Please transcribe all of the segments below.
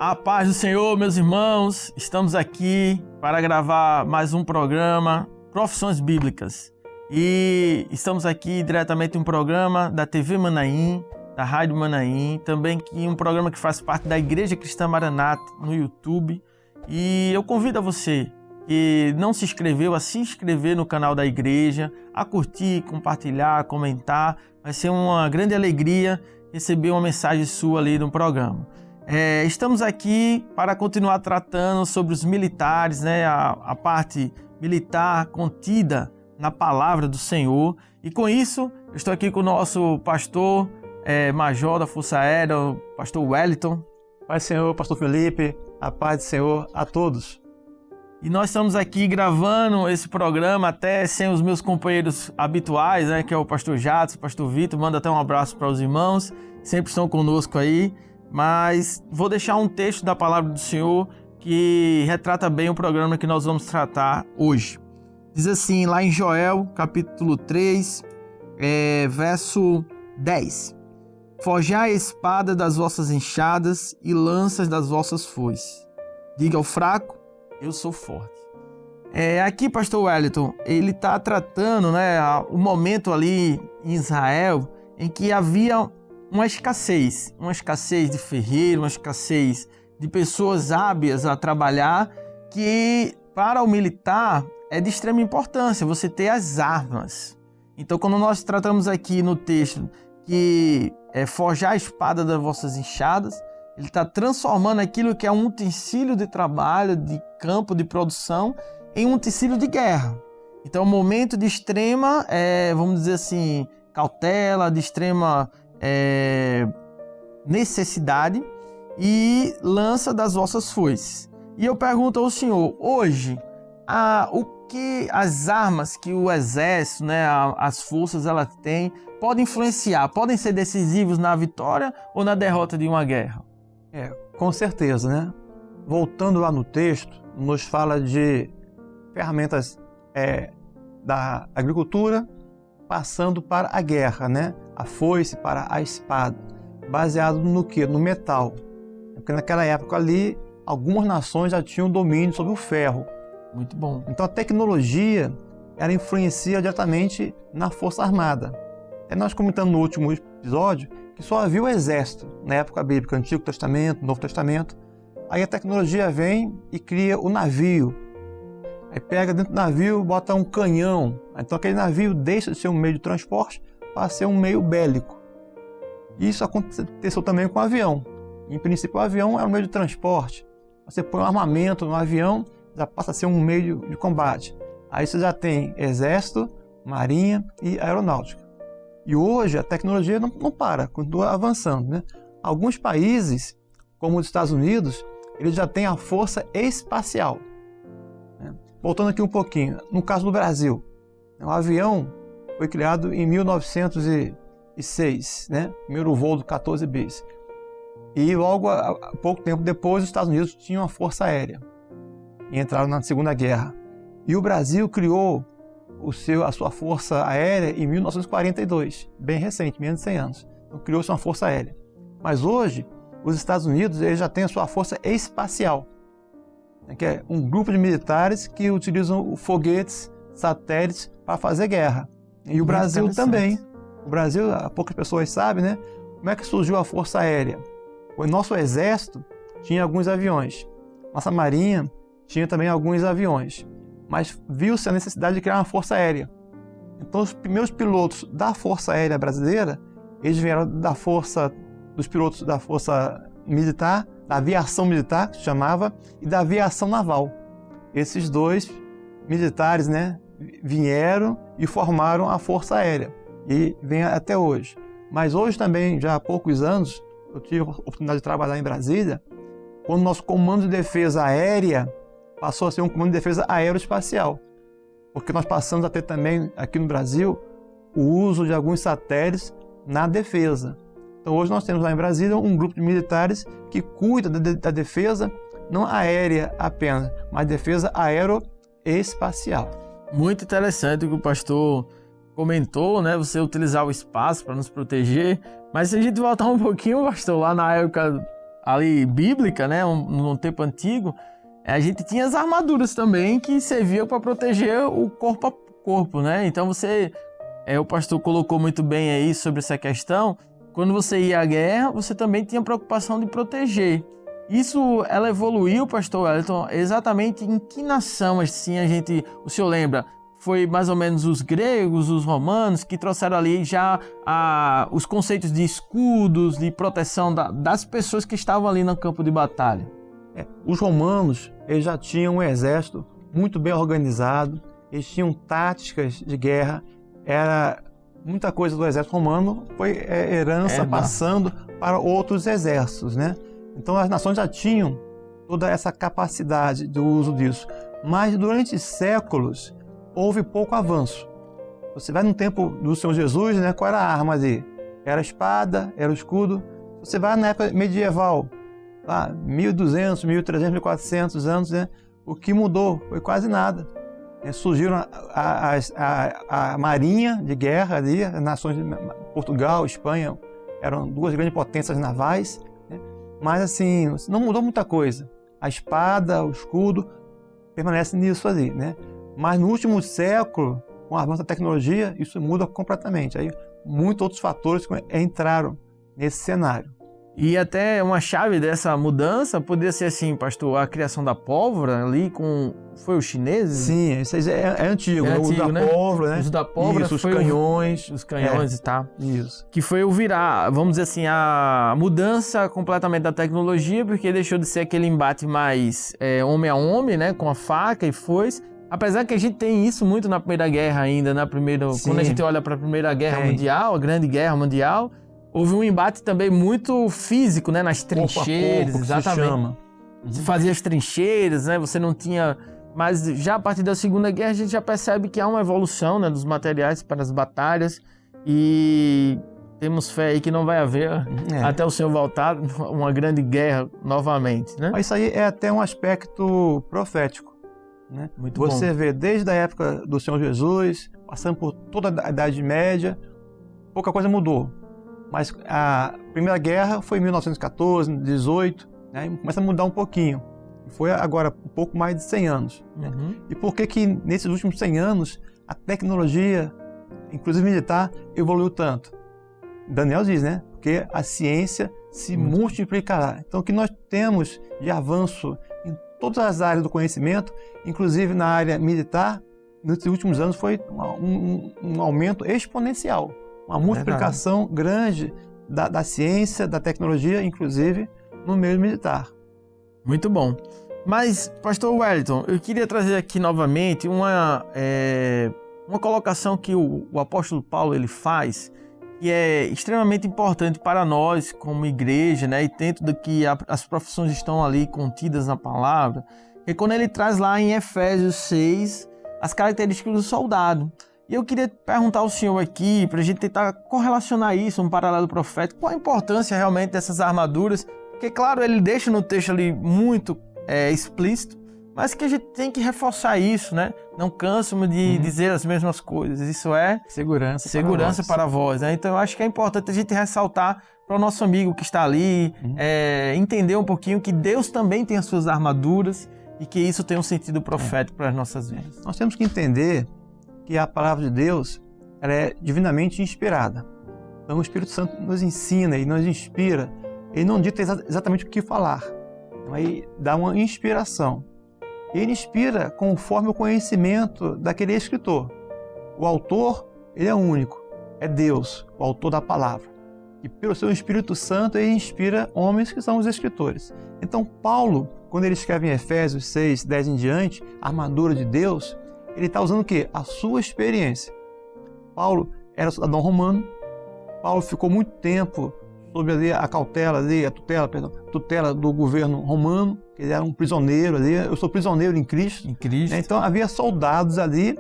A paz do Senhor, meus irmãos, estamos aqui para gravar mais um programa Profissões Bíblicas. E estamos aqui diretamente em um programa da TV Manaim, da Rádio Manaim, também que um programa que faz parte da Igreja Cristã Maranata no YouTube. E eu convido a você que não se inscreveu a se inscrever no canal da igreja, a curtir, compartilhar, comentar. Vai ser uma grande alegria receber uma mensagem sua ali no programa. Estamos aqui para continuar tratando sobre os militares, né? A parte militar contida na palavra do Senhor. E com isso, eu estou aqui com o nosso pastor major da Força Aérea, o pastor Wellington. Paz do Senhor, pastor Felipe, a paz do Senhor a todos. E nós estamos aqui gravando esse programa até sem os meus companheiros habituais, né? Que é o pastor Jadson, o pastor Vitor. Manda até um abraço para os irmãos, sempre estão conosco aí. Mas vou deixar um texto da palavra do Senhor que retrata bem o programa que nós vamos tratar hoje. Diz assim, lá em Joel, capítulo 3, verso 10. Forjai a espada das vossas enxadas e lanças das vossas foices. Diga ao fraco, eu sou forte. Aqui, pastor Wellington, ele está tratando, né, o momento ali em Israel em que havia uma escassez de ferreiro, uma escassez de pessoas hábeis a trabalhar, que para o militar é de extrema importância você ter as armas. Então, quando nós tratamos aqui no texto que forjar a espada das vossas enxadas, ele está transformando aquilo que é um utensílio de trabalho, de campo, de produção, em um utensílio de guerra. Então, um momento de extrema, vamos dizer assim, cautela, de extrema necessidade, e lança das vossas foices. E eu pergunto ao senhor, hoje, as armas que o exército, né, as forças, elas têm, podem influenciar, podem ser decisivos na vitória ou na derrota de uma guerra? Com certeza, né? Voltando lá no texto, nos fala de ferramentas da agricultura, passando para a guerra, né? A foice para a espada, baseado no quê? No metal. Porque naquela época ali, algumas nações já tinham domínio sobre o ferro. Muito bom. Então a tecnologia, ela influencia diretamente na força armada. Nós comentamos no último episódio que só havia o exército na época bíblica, Antigo Testamento, Novo Testamento. Aí a tecnologia vem e cria o navio. Aí pega dentro do navio, bota um canhão. Então aquele navio deixa de ser um meio de transporte para ser um meio bélico. Isso aconteceu também com o avião. Em princípio, o avião é um meio de transporte. Você põe um armamento no avião, já passa a ser um meio de combate. Aí você já tem exército, marinha e aeronáutica. E hoje a tecnologia não para, continua avançando, né? Alguns países, como os Estados Unidos, eles já têm a força espacial. Voltando aqui um pouquinho, no caso do Brasil, o avião foi criado em 1906, né? Primeiro voo do 14 bis. E logo, a pouco tempo depois, os Estados Unidos tinham a força aérea. E entraram na Segunda Guerra. E o Brasil criou a sua força aérea em 1942, bem recente, menos de 100 anos. Então criou-se uma força aérea. Mas hoje, os Estados Unidos eles já têm a sua força espacial, que é um grupo de militares que utilizam foguetes, satélites para fazer guerra. E o Brasil também. O Brasil, poucas pessoas sabem, né? Como é que surgiu a Força Aérea? O nosso exército tinha alguns aviões. Nossa marinha tinha também alguns aviões. Mas viu-se a necessidade de criar uma Força Aérea. Então os primeiros pilotos da Força Aérea brasileira, eles vieram dos pilotos da Força Militar, da aviação militar, que se chamava, e da aviação naval. Esses dois militares, né, vieram e formaram a Força Aérea. E vem até hoje. Mas hoje também, já há poucos anos, eu tive a oportunidade de trabalhar em Brasília, quando o nosso Comando de Defesa Aérea passou a ser um Comando de Defesa Aeroespacial. Porque nós passamos a ter também, aqui no Brasil, o uso de alguns satélites na defesa. Então hoje nós temos lá em Brasília um grupo de militares que cuida da defesa, não aérea apenas, mas defesa aeroespacial. Muito interessante o que o pastor comentou, né? Você utilizar o espaço para nos proteger. Mas se a gente voltar um pouquinho, pastor, lá na época ali bíblica, né, no tempo antigo, a gente tinha as armaduras também que serviam para proteger o corpo a corpo, né? Então o pastor colocou muito bem aí sobre essa questão. Quando você ia à guerra, você também tinha preocupação de proteger. Isso, ela evoluiu, pastor Wellington, exatamente em que nação assim o senhor lembra? Foi mais ou menos os gregos, os romanos, que trouxeram ali já os conceitos de escudos, de proteção das pessoas que estavam ali no campo de batalha. Os romanos, eles já tinham um exército muito bem organizado, eles tinham táticas de guerra, muita coisa do exército romano foi herança passando para outros exércitos, né? Então as nações já tinham toda essa capacidade do uso disso, mas durante séculos houve pouco avanço. Você vai no tempo do Senhor Jesus, né? Qual era a arma ali? Era a espada, era o escudo. Você vai na época medieval, lá 1200, 1300, 1400 anos, né? O que mudou foi quase nada. Surgiram a marinha de guerra ali, as nações de Portugal, Espanha, eram duas grandes potências navais, né? Mas assim, não mudou muita coisa. A espada, o escudo, permanece nisso ali, né? Mas no último século, com o avanço da tecnologia, isso muda completamente. Aí muitos outros fatores entraram nesse cenário. E até uma chave dessa mudança poderia ser assim, pastor, a criação da pólvora ali foi os chineses? Sim, isso é antigo, o uso da pólvora, né? O uso da pólvora, isso, os canhões. Os canhões e tal. Isso. Que foi vamos dizer assim, a mudança completamente da tecnologia, porque deixou de ser aquele embate mais homem a homem, né? Com a faca e foice. Apesar que a gente tem isso muito na Primeira Guerra ainda, quando a gente olha para a Primeira Guerra Mundial, a Grande Guerra Mundial, houve um embate também muito físico, né? Nas trincheiras, exatamente. Se fazia as trincheiras, né? Você não tinha... Mas já a partir da Segunda Guerra a gente já percebe que há uma evolução, né, dos materiais para as batalhas e temos fé aí que não vai haver, até o Senhor voltar, uma grande guerra novamente, né? Mas isso aí é até um aspecto profético. Né? Você vê desde a época do Senhor Jesus, passando por toda a Idade Média, pouca coisa mudou. Mas a Primeira Guerra foi em 1914, 18, né? E começa a mudar um pouquinho. Foi agora um pouco mais de 100 anos. Né? E por que nesses últimos 100 anos a tecnologia, inclusive militar, evoluiu tanto? Daniel diz, né? Porque a ciência se multiplicará. Então o que nós temos de avanço em todas as áreas do conhecimento, inclusive na área militar, nos últimos anos foi um aumento exponencial, uma multiplicação grande da ciência, da tecnologia, inclusive no meio militar. Muito bom. Mas, pastor Wellington, eu queria trazer aqui novamente uma colocação que o apóstolo Paulo ele faz, que é extremamente importante para nós como igreja, né? E dentro do que as profissões estão ali contidas na palavra, que é quando ele traz lá em Efésios 6 as características do soldado. E eu queria perguntar ao senhor aqui, para a gente tentar correlacionar isso, um paralelo profético, qual a importância realmente dessas armaduras, porque claro, ele deixa no texto ali muito explícito, mas que a gente tem que reforçar isso, né? Não canso-me de dizer as mesmas coisas. Isso é segurança para vós, né? Então eu acho que é importante a gente ressaltar para o nosso amigo que está ali, entender um pouquinho que Deus também tem as suas armaduras e que isso tem um sentido profético para as nossas vidas. Nós temos que entender que a palavra de Deus ela é divinamente inspirada. Então o Espírito Santo nos ensina e nos inspira. Ele não dita exatamente o que falar. Então aí dá uma inspiração. Ele inspira conforme o conhecimento daquele escritor. O autor, ele é único, é Deus, o autor da palavra. E pelo seu Espírito Santo, ele inspira homens que são os escritores. Então, Paulo, quando ele escreve em Efésios 6, 10 em diante, a armadura de Deus, ele está usando o quê? A sua experiência. Paulo era cidadão romano, Paulo ficou muito tempo sob ali a tutela do governo romano, que ele era um prisioneiro ali. Eu sou prisioneiro em Cristo. Em Cristo. Né? Então havia soldados ali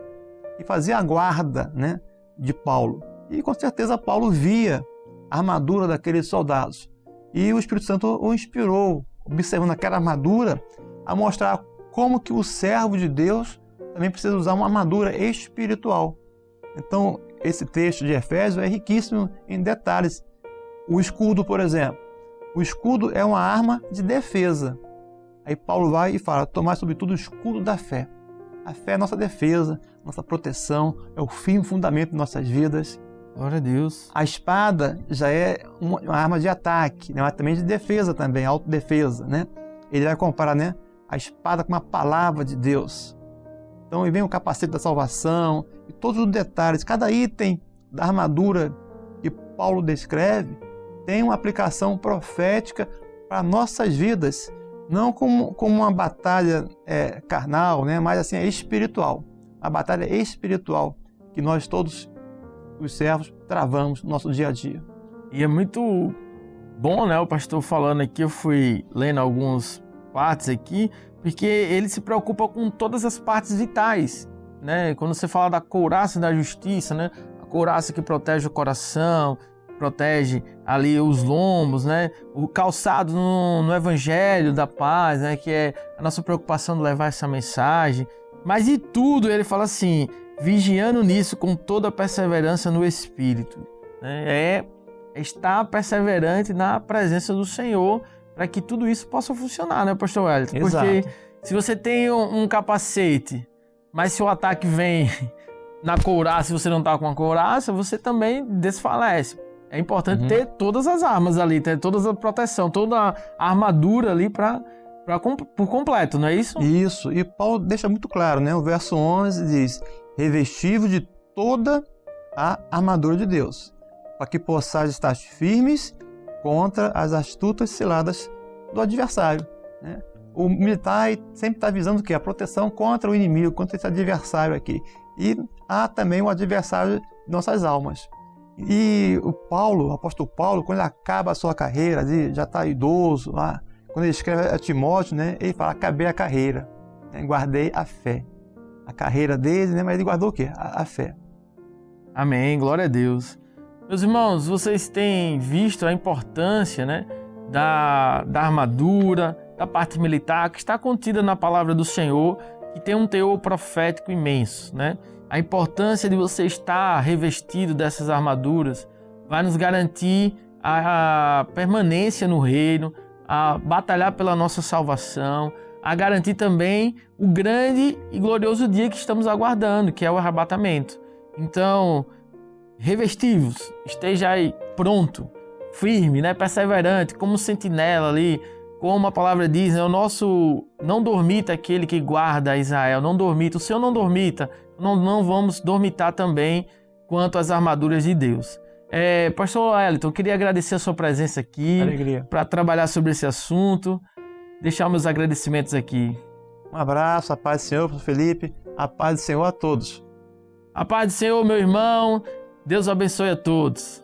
que faziam a guarda, né, de Paulo. E com certeza Paulo via a armadura daqueles soldados. E o Espírito Santo o inspirou, observando aquela armadura, a mostrar como que o servo de Deus também precisa usar uma armadura espiritual. Então esse texto de Efésios é riquíssimo em detalhes. O escudo, por exemplo. O escudo é uma arma de defesa. Aí Paulo vai e fala, tomar sobretudo o escudo da fé. A fé é nossa defesa, nossa proteção, é o firme fundamento de nossas vidas. Glória a Deus. A espada já é uma arma de ataque, né? Mas também de defesa também, autodefesa, né? Ele vai comparar, né, a espada com uma palavra de Deus. Então aí vem o capacete da salvação e todos os detalhes. Cada item da armadura que Paulo descreve tem uma aplicação profética para nossas vidas. Não como uma batalha carnal, né? Mas assim, é espiritual. A batalha espiritual que nós todos, os servos, travamos no nosso dia a dia. E é muito bom, né, o pastor falando aqui, eu fui lendo algumas partes aqui, porque ele se preocupa com todas as partes vitais, né? Quando você fala da couraça da justiça, né? A couraça que protege o coração, protege ali os lombos, né? O calçado no evangelho da paz, né? Que é a nossa preocupação de levar essa mensagem. Mas e tudo, ele fala assim, vigiando nisso com toda a perseverança no Espírito, né? É estar perseverante na presença do Senhor para que tudo isso possa funcionar, né, pastor Wellington? Porque se você tem um capacete, mas se o ataque vem na couraça e você não está com a couraça, você também desfalece. É importante ter todas as armas ali, ter toda a proteção, toda a armadura ali por completo, não é isso? Isso, e Paulo deixa muito claro, né? O verso 11 diz, revestivo de toda a armadura de Deus, para que possais estar firmes contra as astutas ciladas do adversário, né? O militar sempre está visando o quê? A proteção contra o inimigo, contra esse adversário aqui. E há também o adversário de nossas almas. E o apóstolo Paulo, quando ele acaba a sua carreira, ele já está idoso, lá, quando ele escreve a Timóteo, né, ele fala, acabei a carreira, né, guardei a fé. A carreira dele, né, mas ele guardou o quê? A fé. Amém, glória a Deus. Meus irmãos, vocês têm visto a importância, né, da armadura, da parte militar, que está contida na palavra do Senhor, que tem um teor profético imenso, né? A importância de você estar revestido dessas armaduras vai nos garantir a permanência no reino, a batalhar pela nossa salvação, a garantir também o grande e glorioso dia que estamos aguardando, que é o arrebatamento. Então, revestivos, esteja aí pronto, firme, né, perseverante, como sentinela ali, como a palavra diz, né, o nosso não dormita aquele que guarda Israel, não dormita, o Senhor não dormita, não vamos dormitar também quanto às armaduras de Deus. Pastor Wellington, eu queria agradecer a sua presença aqui para trabalhar sobre esse assunto, deixar meus agradecimentos aqui. Um abraço, a paz do Senhor, pastor Felipe, a paz do Senhor a todos. A paz do Senhor, meu irmão, Deus abençoe a todos.